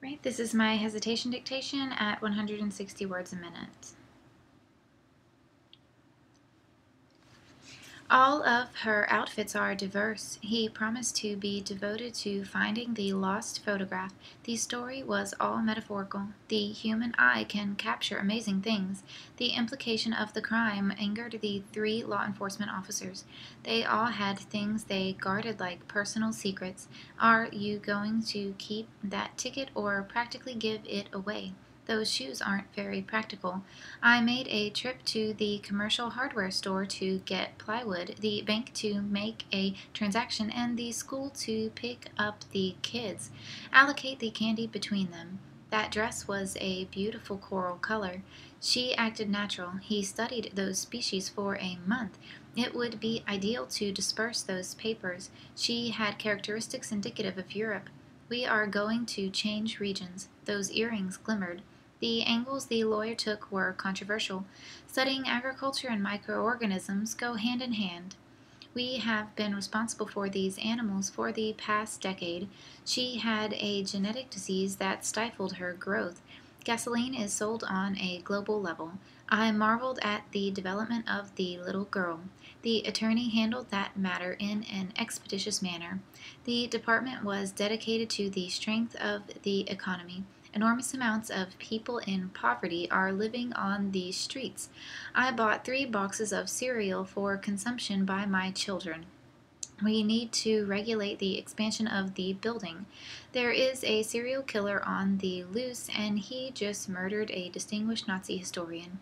Right, this is my hesitation dictation at 160 words a minute. All of her outfits are diverse. He promised to be devoted to finding the lost photograph. The story was all metaphorical. The human eye can capture amazing things. The implication of the crime angered the three law enforcement officers. They all had things they guarded like personal secrets. Are you going to keep that ticket or practically give it away? Those shoes aren't very practical. I made a trip to the commercial hardware store to get plywood, the bank to make a transaction, and the school to pick up the kids. Allocate the candy between them. That dress was a beautiful coral color. She acted natural. He studied those species for a month. It would be ideal to disperse those papers. She had characteristics indicative of Europe. We are going to change regions. Those earrings glimmered. The angles the lawyer took were controversial. Studying agriculture and microorganisms go hand in hand. We have been responsible for these animals for the past decade. She had a genetic disease that stifled her growth. Gasoline is sold on a global level. I marveled at the development of the little girl. The attorney handled that matter in an expeditious manner. The department was dedicated to the strength of the economy. Enormous amounts of people in poverty are living on the streets. I bought 3 boxes of cereal for consumption by my children. We need to regulate the expansion of the building. There is a serial killer on the loose, and he just murdered a distinguished Nazi historian.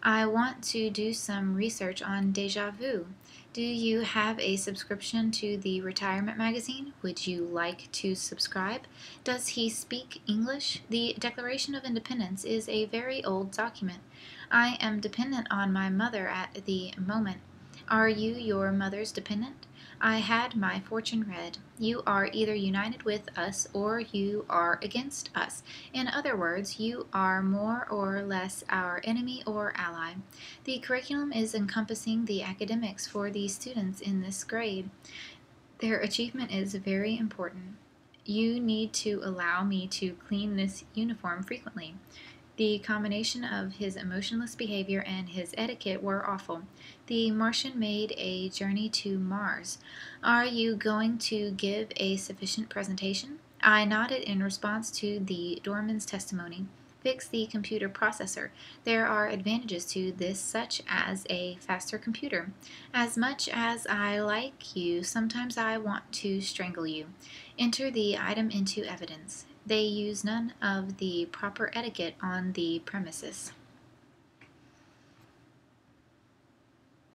I want to do some research on déjà vu. Do you have a subscription to the retirement magazine? Would you like to subscribe? Does he speak English? The Declaration of Independence is a very old document. I am dependent on my mother at the moment. Are you your mother's dependent? I had my fortune read. You are either united with us or you are against us. In other words, you are more or less our enemy or ally. The curriculum is encompassing the academics for the students in this grade. Their achievement is very important. You need to allow me to clean this uniform frequently. The combination of his emotionless behavior and his etiquette were awful. The Martian made a journey to Mars. Are you going to give a sufficient presentation? I nodded in response to the doorman's testimony. Fix the computer processor. There are advantages to this, such as a faster computer. As much as I like you, sometimes I want to strangle you. Enter the item into evidence. They use none of the proper etiquette on the premises.